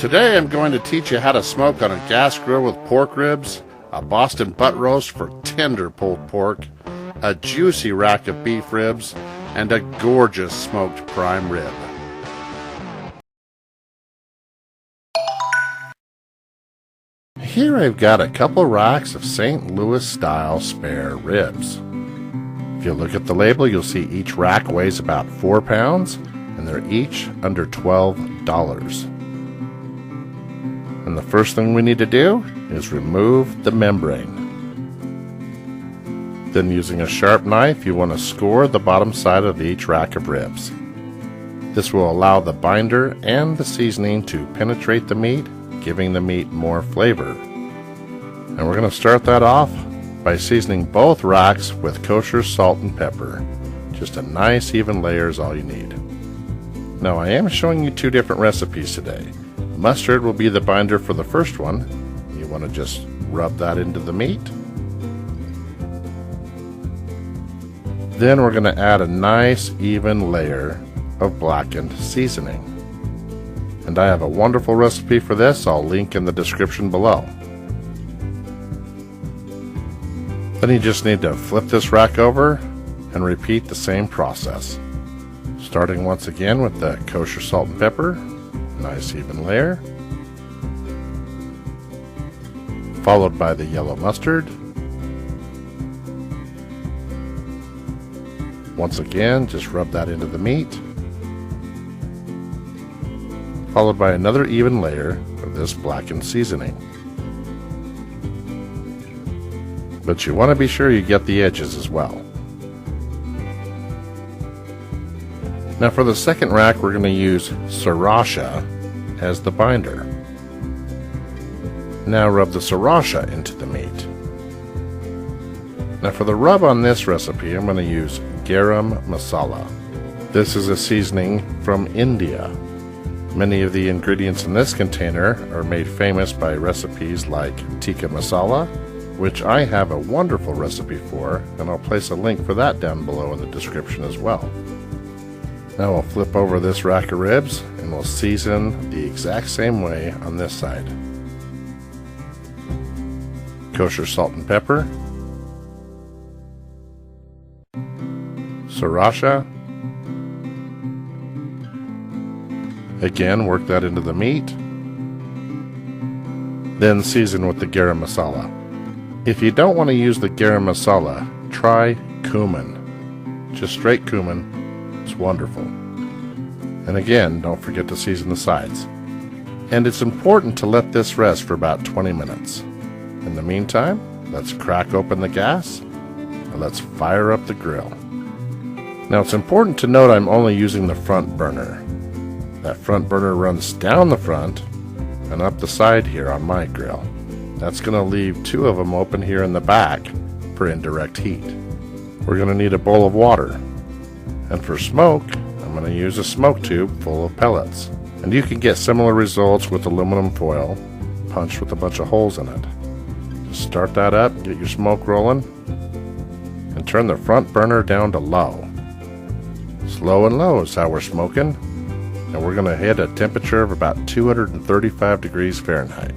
Today I'm going to teach you how to smoke on a gas grill with pork ribs, a Boston butt roast for tender pulled pork, a juicy rack of beef ribs, and a gorgeous smoked prime rib. Here I've got a couple racks of St. Louis style spare ribs. If you look at the label, you'll see each rack weighs about 4 pounds, and they're each under $12. And the first thing we need to do is remove the membrane. Then using a sharp knife, you want to score the bottom side of each rack of ribs. This will allow the binder and the seasoning to penetrate the meat, giving the meat more flavor. And we're going to start that off by seasoning both racks with kosher salt and pepper. Just a nice even layer is all you need. Now I am showing you two different recipes today. Mustard will be the binder for the first one. You want to just rub that into the meat. Then we're going to add a nice even layer of blackened seasoning. And I have a wonderful recipe for this. I'll link in the description below. Then you just need to flip this rack over and repeat the same process. Starting once again with the kosher salt and pepper, nice even layer, followed by the yellow mustard. Once again, just rub that into the meat, followed by another even layer of this blackened seasoning. But you want to be sure you get the edges as well. Now for the second rack, we're going to use sriracha as the binder. Now rub the sriracha into the meat. Now for the rub on this recipe, I'm going to use garam masala. This is a seasoning from India. Many of the ingredients in this container are made famous by recipes like tikka masala, which I have a wonderful recipe for, and I'll place a link for that down below in the description as well. Now we'll flip over this rack of ribs and we'll season the exact same way on this side. Kosher salt and pepper, sriracha, again work that into the meat, then season with the garam masala. If you don't want to use the garam masala, try cumin. Just straight cumin. It's wonderful. And again, don't forget to season the sides. And it's important to let this rest for about 20 minutes. In the meantime, let's crack open the gas and let's fire up the grill. Now it's important to note I'm only using the front burner. That front burner runs down the front and up the side here on my grill. That's going to leave 2 of them open here in the back for indirect heat. We're going to need a bowl of water. And for smoke, I'm going to use a smoke tube full of pellets. And you can get similar results with aluminum foil punched with a bunch of holes in it. Just start that up, get your smoke rolling, and turn the front burner down to low. Slow and low is how we're smoking. And we're going to hit a temperature of about 235 degrees Fahrenheit.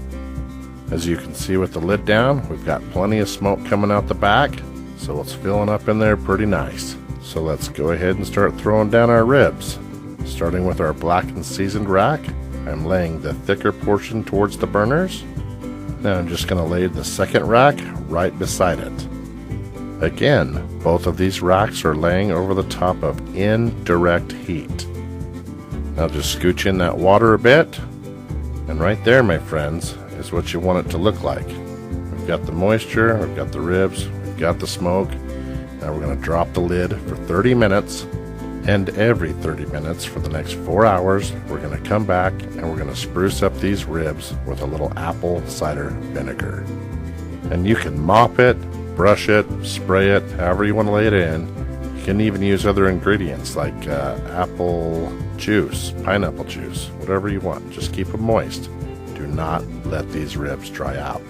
As you can see with the lid down, we've got plenty of smoke coming out the back, so it's filling up in there pretty nice. So let's go ahead and start throwing down our ribs. Starting with our blackened seasoned rack, I'm laying the thicker portion towards the burners. Now I'm just going to lay the second rack right beside it. Again, both of these racks are laying over the top of indirect heat. Now just scooch in that water a bit, and right there, my friends, is what you want it to look like. We've got the moisture, we've got the ribs, we've got the smoke. Now we're going to drop the lid for 30 minutes, and every 30 minutes for the next 4 hours, we're going to come back and we're going to spruce up these ribs with a little apple cider vinegar. And you can mop it, brush it, spray it, however you want to lay it in. You can even use other ingredients like apple juice, pineapple juice, whatever you want. Just keep them moist. Do not let these ribs dry out.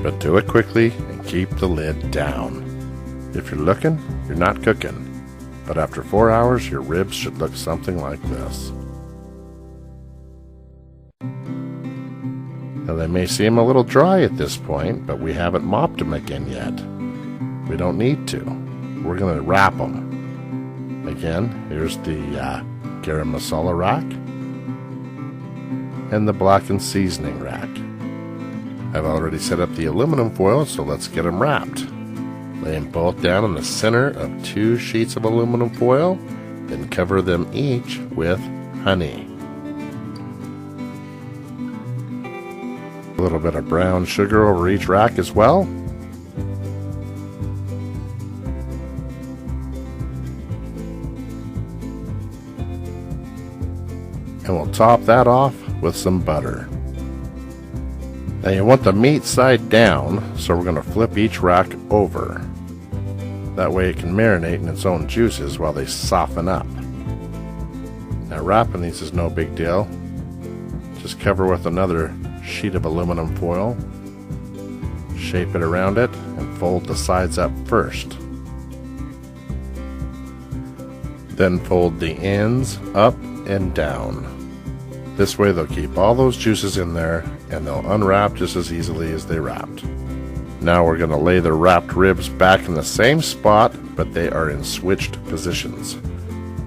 But do it quickly and keep the lid down. If you're looking, you're not cooking. But after 4 hours, your ribs should look something like this. Now they may seem a little dry at this point, but we haven't mopped them again yet. We don't need to. We're going to wrap them. Again, here's the garam masala rack and the blackened seasoning rack. I've already set up the aluminum foil, so let's get them wrapped. Lay them both down in the center of 2 sheets of aluminum foil, then cover them each with honey. A little bit of brown sugar over each rack as well. And we'll top that off with some butter. Now you want the meat side down, so we're going to flip each rack over. That way it can marinate in its own juices while they soften up. Now wrapping these is no big deal. Just cover with another sheet of aluminum foil, shape it around it, and fold the sides up first. Then fold the ends up and down. This way they'll keep all those juices in there and they'll unwrap just as easily as they wrapped. Now we're going to lay the wrapped ribs back in the same spot, but they are in switched positions.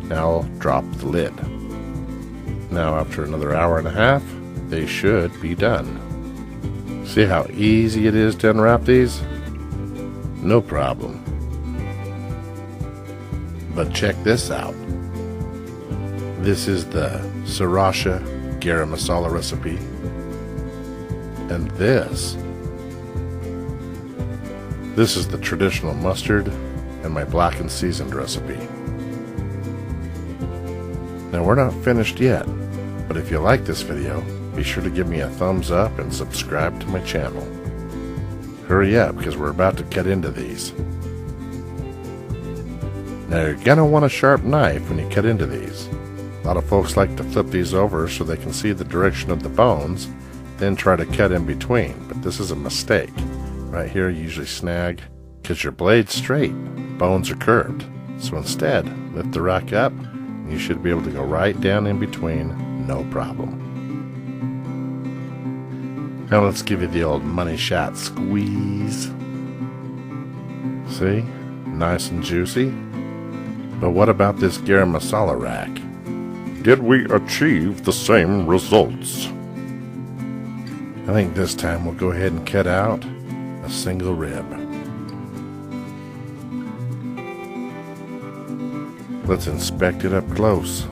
Now drop the lid. Now after another hour and a half, they should be done. See how easy it is to unwrap these? No problem. But check this out. This is the sriracha garam masala recipe. And this is the traditional mustard and my blackened seasoned recipe. Now we're not finished yet, but if you like this video, be sure to give me a thumbs up and subscribe to my channel. Hurry up, because we're about to cut into these. Now you're going to want a sharp knife when you cut into these. A lot of folks like to flip these over so they can see the direction of the bones, then try to cut in between, but this is a mistake. Right here you usually snag, because your blade's straight, bones are curved. So instead, lift the rack up, and you should be able to go right down in between, no problem. Now let's give you the old money shot squeeze. See? Nice and juicy. But what about this garam masala rack? Did we achieve the same results? I think this time we'll go ahead and cut out a single rib. Let's inspect it up close.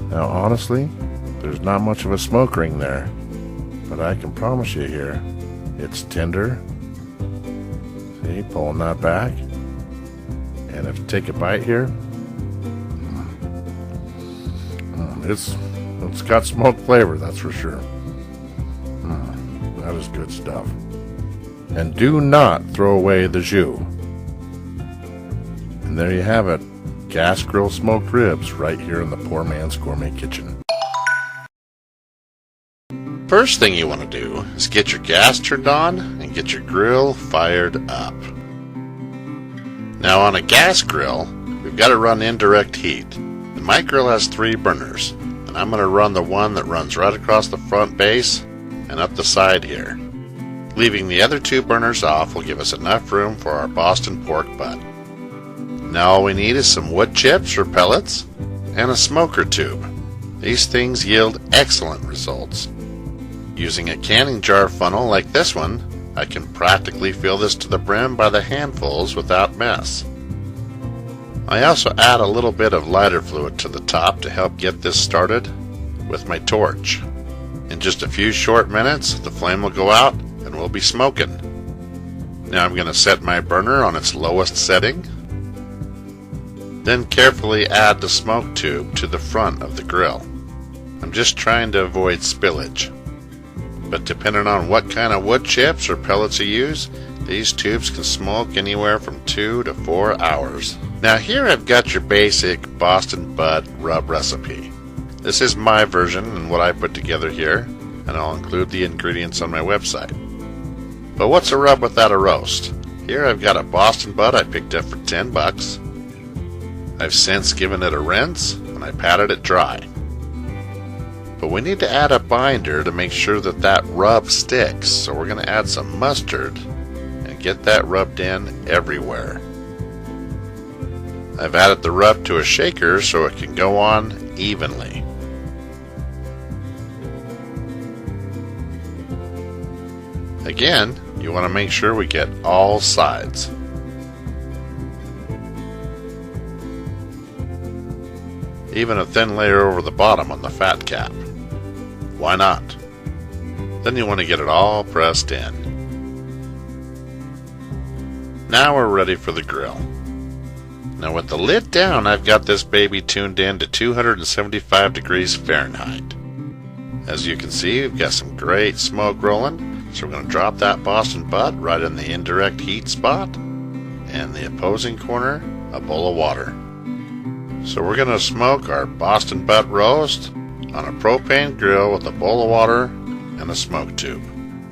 Now honestly, there's not much of a smoke ring there, but I can promise you here, it's tender. See, pulling that back. And if you take a bite here, it's got smoke flavor, that's for sure. That is good stuff. And do not throw away the jus. And there you have it, gas grill smoked ribs right here in the Poor Man's Gourmet kitchen. First thing you want to do is get your gas turned on and get your grill fired up. Now on a gas grill, we've got to run indirect heat. And my grill has 3 burners, and I'm going to run the one that runs right across the front base and up the side here. Leaving the other 2 burners off will give us enough room for our Boston pork butt. Now all we need is some wood chips or pellets and a smoker tube. These things yield excellent results. Using a canning jar funnel like this one, I can practically fill this to the brim by the handfuls without mess. I also add a little bit of lighter fluid to the top to help get this started with my torch. In just a few short minutes, the flame will go out and we'll be smoking. Now I'm going to set my burner on its lowest setting, then carefully add the smoke tube to the front of the grill. I'm just trying to avoid spillage. But depending on what kind of wood chips or pellets you use, these tubes can smoke anywhere from 2 to 4 hours. Now here I've got your basic Boston butt rub recipe. This is my version and what I put together here, and I'll include the ingredients on my website. But what's a rub without a roast? Here I've got a Boston butt I picked up for $10. I've since given it a rinse and I patted it dry. But we need to add a binder to make sure that that rub sticks. So we're going to add some mustard and get that rubbed in everywhere. I've added the rub to a shaker so it can go on evenly. Again, you want to make sure we get all sides. Even a thin layer over the bottom on the fat cap. Why not? Then you want to get it all pressed in. Now we're ready for the grill. Now with the lid down, I've got this baby tuned in to 275 degrees Fahrenheit. As you can see, we've got some great smoke rolling, so we're going to drop that Boston butt right in the indirect heat spot, and the opposing corner, a bowl of water. So we're going to smoke our Boston butt roast on a propane grill with a bowl of water and a smoke tube.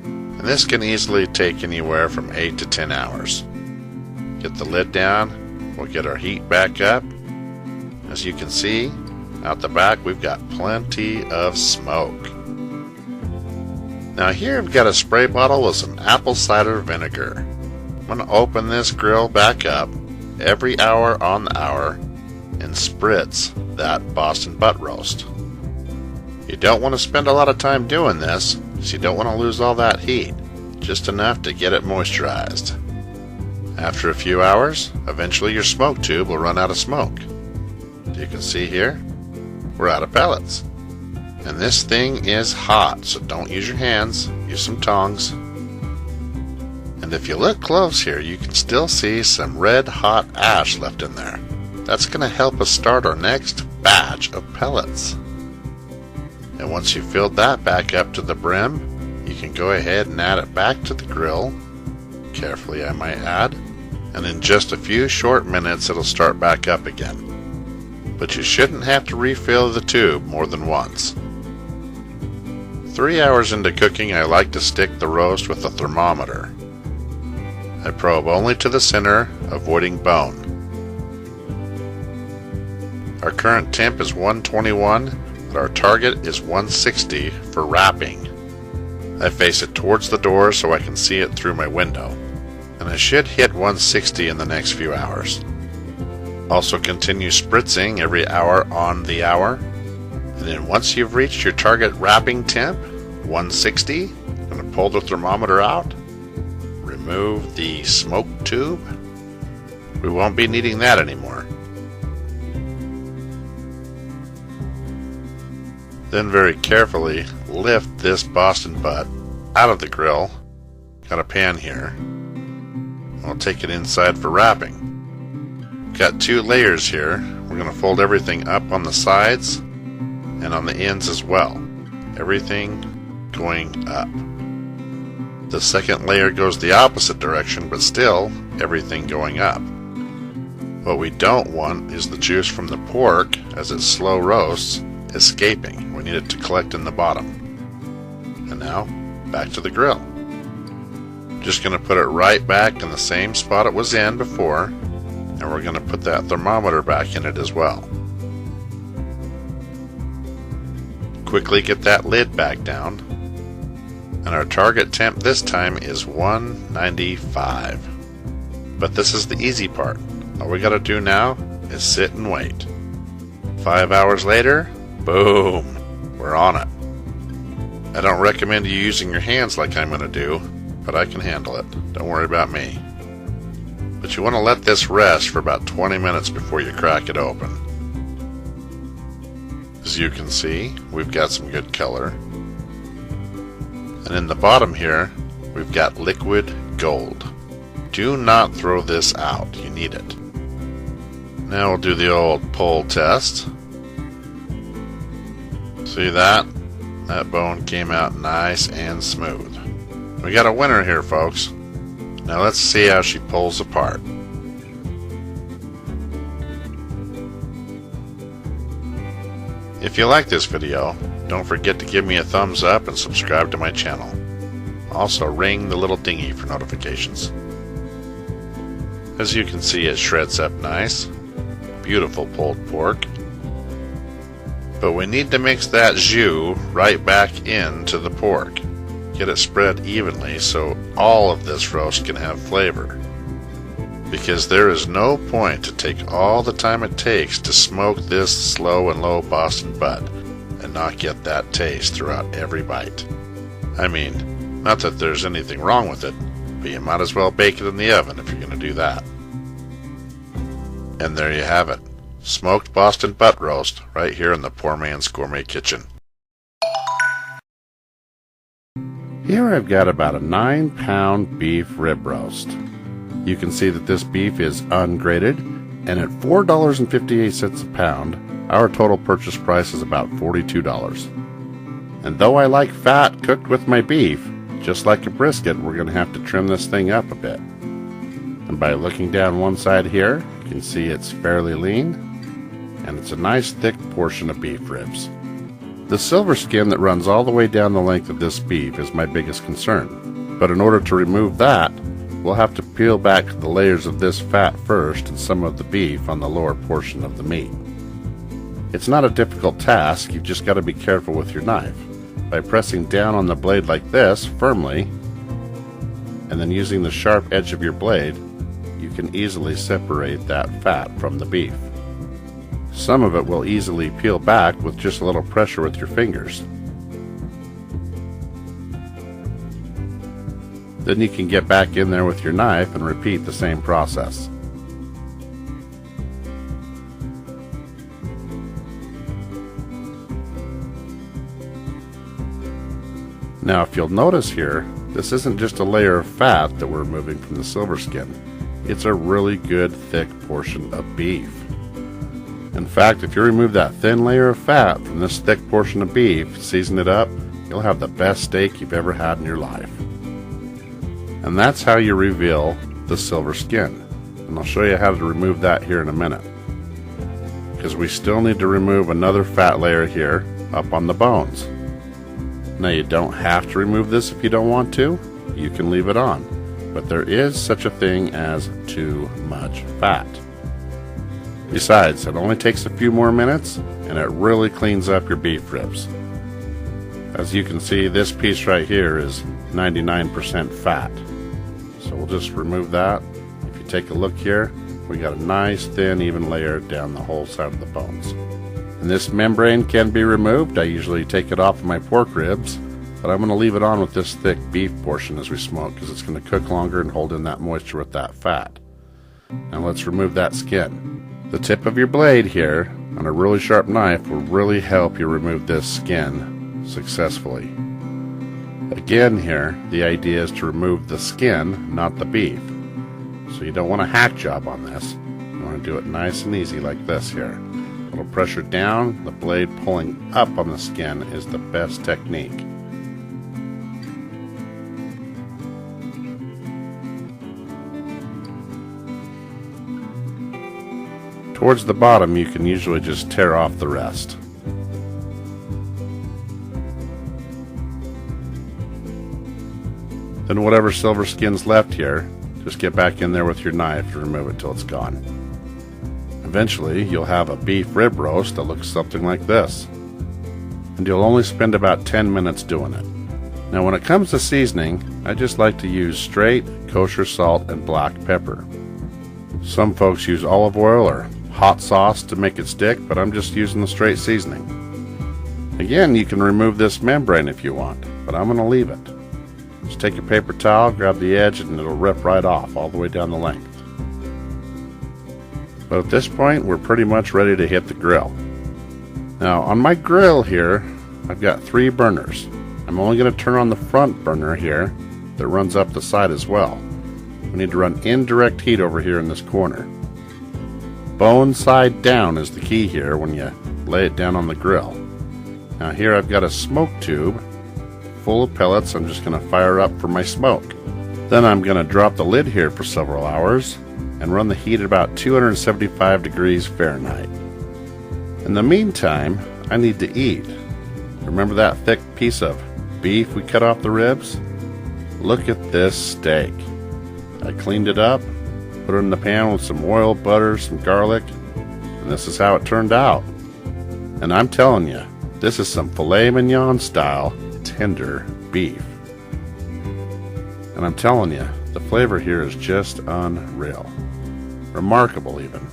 And this can easily take anywhere from 8 to 10 hours. Get the lid down, we'll get our heat back up. As you can see, out the back we've got plenty of smoke. Now here I've got a spray bottle with some apple cider vinegar. I'm going to open this grill back up every hour on the hour and spritz that Boston butt roast. You don't want to spend a lot of time doing this, so you don't want to lose all that heat, just enough to get it moisturized. After a few hours, eventually your smoke tube will run out of smoke. You can see here, we're out of pellets. And this thing is hot, so don't use your hands, use some tongs. And if you look close here, you can still see some red hot ash left in there. That's going to help us start our next batch of pellets. And once you've filled that back up to the brim, you can go ahead and add it back to the grill. Carefully, I might add. And in just a few short minutes, it'll start back up again. But you shouldn't have to refill the tube more than once. 3 hours into cooking, I like to stick the roast with a thermometer. I probe only to the center, avoiding bone. Our current temp is 121, but our target is 160 for wrapping. I face it towards the door so I can see it through my window, and I should hit 160 in the next few hours. Also continue spritzing every hour on the hour, and then once you've reached your target wrapping temp, 160, I'm going to pull the thermometer out, remove the smoke tube. We won't be needing that anymore. Then very carefully lift this Boston butt out of the grill. Got a pan here. I'll take it inside for wrapping. Got 2 layers here. We're going to fold everything up on the sides and on the ends as well. Everything going up. The second layer goes the opposite direction, but still everything going up. What we don't want is the juice from the pork, as it slow roasts, escaping. We need it to collect in the bottom. And now, back to the grill. Just going to put it right back in the same spot it was in before, and we're going to put that thermometer back in it as well. Quickly get that lid back down, and our target temp this time is 195. But this is the easy part. All we got to do now is sit and wait. 5 hours later, boom, we're on it. I don't recommend you using your hands like I'm going to do, but I can handle it. Don't worry about me. But you want to let this rest for about 20 minutes before you crack it open. As you can see, we've got some good color. And in the bottom here, we've got liquid gold. Do not throw this out. You need it. Now we'll do the old pull test. See that? That bone came out nice and smooth. We got a winner here, folks. Now let's see how she pulls apart. If you like this video, don't forget to give me a thumbs up and subscribe to my channel. Also ring the little dingy for notifications. As you can see, it shreds up nice. Beautiful pulled pork. But we need to mix that jus right back into the pork. Get it spread evenly so all of this roast can have flavor. Because there is no point to take all the time it takes to smoke this slow and low Boston butt and not get that taste throughout every bite. I mean, not that there's anything wrong with it, but you might as well bake it in the oven if you're going to do that. And there you have it. Smoked Boston butt roast right here in the Poor Man's Gourmet kitchen. Here I've got about a 9-pound beef rib roast. You can see that this beef is ungraded, and at $4.58 a pound, our total purchase price is about $42. And though I like fat cooked with my beef, just like a brisket, we're going to have to trim this thing up a bit. And by looking down one side here, you can see it's fairly lean, and it's a nice thick portion of beef ribs. The silver skin that runs all the way down the length of this beef is my biggest concern, but in order to remove that, we'll have to peel back the layers of this fat first and some of the beef on the lower portion of the meat. It's not a difficult task, you've just got to be careful with your knife. By pressing down on the blade like this, firmly, and then using the sharp edge of your blade, you can easily separate that fat from the beef. Some of it will easily peel back with just a little pressure with your fingers. Then you can get back in there with your knife and repeat the same process. Now if you'll notice here, this isn't just a layer of fat that we're removing from the silver skin. It's a really good thick portion of beef. In fact, if you remove that thin layer of fat from this thick portion of beef, season it up, you'll have the best steak you've ever had in your life. And that's how you reveal the silver skin. And I'll show you how to remove that here in a minute. Because we still need to remove another fat layer here up on the bones. Now you don't have to remove this if you don't want to. You can leave it on. But there is such a thing as too much fat. Besides, it only takes a few more minutes and it really cleans up your beef ribs. As you can see, this piece right here is 99% fat. So we'll just remove that. If you take a look here, we got a nice thin even layer down the whole side of the bones. And this membrane can be removed. I usually take it off of my pork ribs, but I'm going to leave it on with this thick beef portion as we smoke because it's going to cook longer and hold in that moisture with that fat. Now let's remove that skin. The tip of your blade here on a really sharp knife will really help you remove this skin successfully. Again here, the idea is to remove the skin, not the beef. So you don't want a hack job on this. You want to do it nice and easy like this here. A little pressure down, the blade pulling up on the skin is the best technique. Towards the bottom, you can usually just tear off the rest. Then whatever silver skin's left here, just get back in there with your knife and remove it till it's gone. Eventually, you'll have a beef rib roast that looks something like this. And you'll only spend about 10 minutes doing it. Now when it comes to seasoning, I just like to use straight kosher salt and black pepper. Some folks use olive oil or hot sauce to make it stick, but I'm just using the straight seasoning. Again, you can remove this membrane if you want, but I'm going to leave it. Just take a paper towel, grab the edge, and it'll rip right off all the way down the length. But at this point, we're pretty much ready to hit the grill. Now, on my grill here, I've got 3 burners. I'm only going to turn on the front burner here that runs up the side as well. We need to run indirect heat over here in this corner. Bone side down is the key here when you lay it down on the grill. Now here I've got a smoke tube full of pellets. I'm just going to fire up for my smoke. Then I'm going to drop the lid here for several hours and run the heat at about 275 degrees Fahrenheit. In the meantime, I need to eat. Remember that thick piece of beef we cut off the ribs? Look at this steak. I cleaned it up, put it in the pan with some oil, butter, some garlic, and this is how it turned out. And I'm telling you, this is some filet mignon style tender beef. And I'm telling you, the flavor here is just unreal. Remarkable even.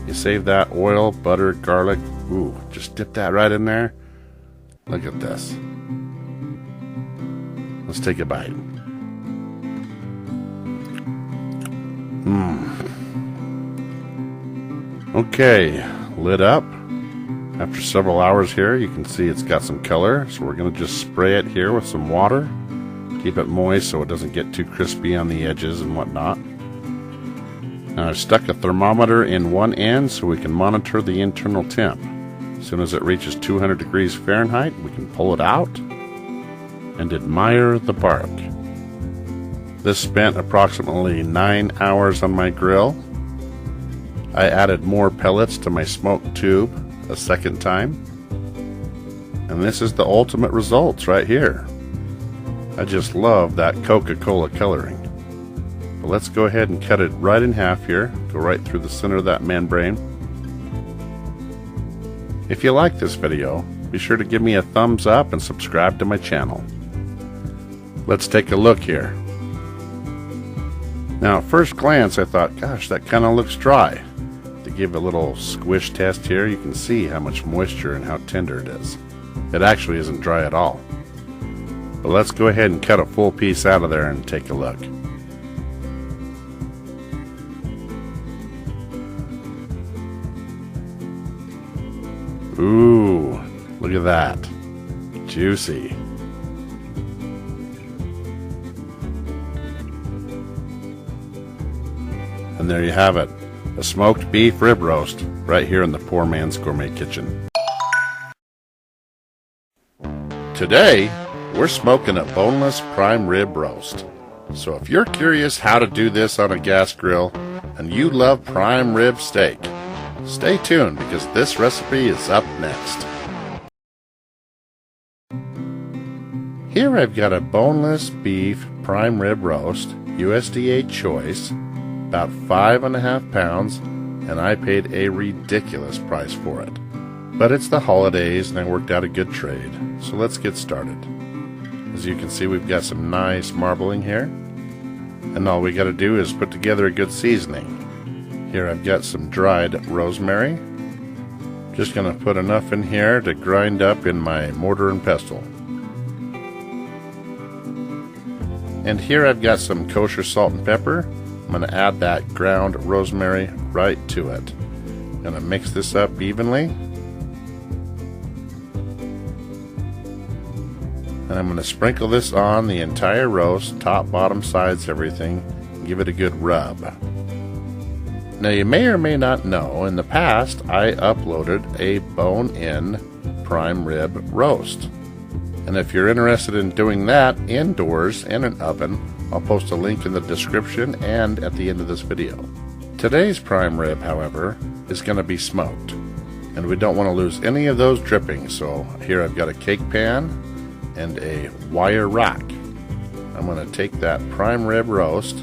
You save that oil, butter, garlic, ooh, just dip that right in there. Look at this. Let's take a bite. Okay, lid up. After several hours here, you can see it's got some color, so we're going to just spray it here with some water. Keep it moist so it doesn't get too crispy on the edges and whatnot. Now I've stuck a thermometer in one end so we can monitor the internal temp. As soon as it reaches 200 degrees Fahrenheit, we can pull it out and admire the bark. This spent approximately 9 hours on my grill. I added more pellets to my smoke tube a second time. And this is the ultimate results right here. I just love that Coca-Cola coloring. But let's go ahead and cut it right in half here. Go right through the center of that membrane. If you like this video, be sure to give me a thumbs up and subscribe to my channel. Let's take a look here. Now at first glance I thought, gosh, that kind of looks dry. To give a little squish test here, you can see how much moisture and how tender it is. It actually isn't dry at all. But let's go ahead and cut a full piece out of there and take a look. Ooh, look at that. Juicy. And there you have it. A smoked beef rib roast right here in the Poor Man's Gourmet kitchen. Today, we're smoking a boneless prime rib roast. So if you're curious how to do this on a gas grill and you love prime rib steak, stay tuned because this recipe is up next. Here I've got a boneless beef prime rib roast, USDA choice, about 5.5 pounds, and I paid a ridiculous price for it. But it's the holidays and I worked out a good trade, so let's get started. As you can see, we've got some nice marbling here, and all we got to do is put together a good seasoning. Here I've got some dried rosemary. Just going to put enough in here to grind up in my mortar and pestle. And here I've got some kosher salt and pepper. I'm going to add that ground rosemary right to it. I'm going to mix this up evenly. And I'm going to sprinkle this on the entire roast, top, bottom, sides, everything, and give it a good rub. Now you may or may not know, in the past I uploaded a bone-in prime rib roast. And if you're interested in doing that indoors in an oven, I'll post a link in the description and at the end of this video. Today's prime rib, however, is going to be smoked. And we don't want to lose any of those drippings, so here I've got a cake pan and a wire rack. I'm going to take that prime rib roast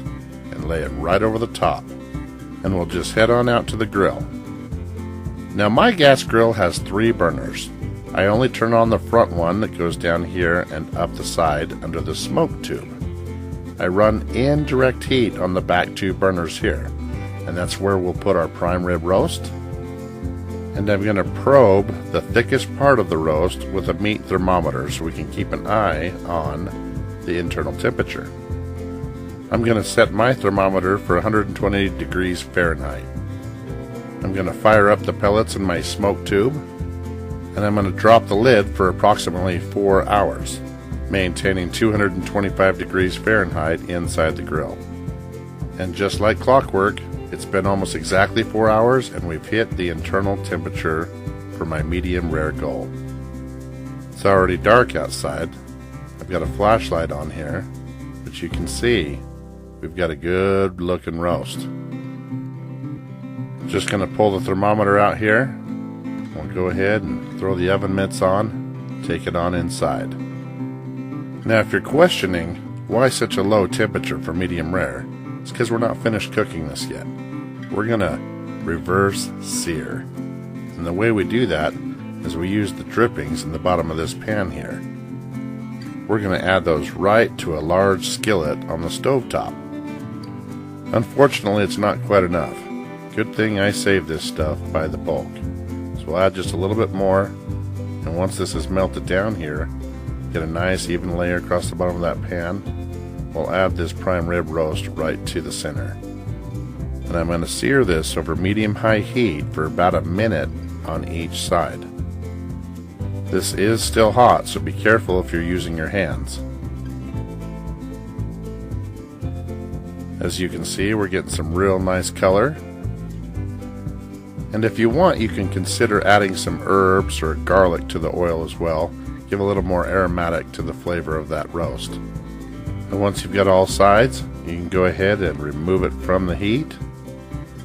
and lay it right over the top. And we'll just head on out to the grill. Now my gas grill has 3 burners. I only turn on the front one that goes down here and up the side under the smoke tube. I run indirect heat on the back 2 burners here, and that's where we'll put our prime rib roast. And I'm going to probe the thickest part of the roast with a meat thermometer so we can keep an eye on the internal temperature. I'm going to set my thermometer for 120 degrees Fahrenheit. I'm going to fire up the pellets in my smoke tube, and I'm going to drop the lid for approximately 4 hours, maintaining 225 degrees Fahrenheit inside the grill. And just like clockwork, it's been almost exactly 4 hours and we've hit the internal temperature for my medium rare goal. It's already dark outside. I've got a flashlight on here, but you can see we've got a good looking roast. Just going to pull the thermometer out here. We'll go ahead and throw the oven mitts on, take it on inside. Now if you're questioning why such a low temperature for medium rare, it's because we're not finished cooking this yet. We're going to reverse sear. And the way we do that is we use the drippings in the bottom of this pan here. We're going to add those right to a large skillet on the stovetop. Unfortunately, it's not quite enough. Good thing I saved this stuff by the bulk. So we'll add just a little bit more, and once this is melted down here, get a nice even layer across the bottom of that pan, we'll add this prime rib roast right to the center. And I'm going to sear this over medium-high heat for about a minute on each side. This is still hot, so be careful if you're using your hands. As you can see, we're getting some real nice color. And if you want, you can consider adding some herbs or garlic to the oil as well. Give a little more aromatic to the flavor of that roast. And once you've got all sides, you can go ahead and remove it from the heat.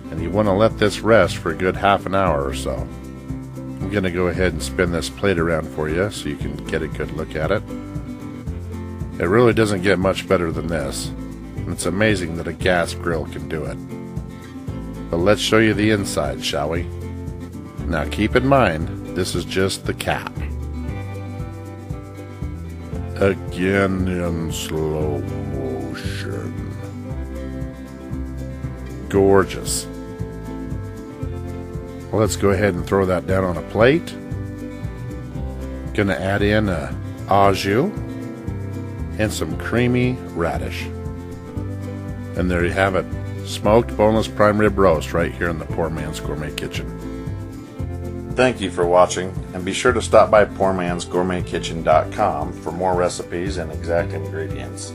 And you want to let this rest for a good half an hour or so. I'm going to go ahead and spin this plate around for you so you can get a good look at it. It really doesn't get much better than this. And it's amazing that a gas grill can do it. But let's show you the inside, shall we? Now keep in mind, this is just the cap. Again in slow motion. Gorgeous. Well, let's go ahead and throw that down on a plate. Gonna add in a au jus and some creamy radish. And there you have it. Smoked boneless prime rib roast right here in the Poor Man's Gourmet Kitchen. Thank you for watching, and be sure to stop by PoorMansGourmetKitchen.com for more recipes and exact ingredients.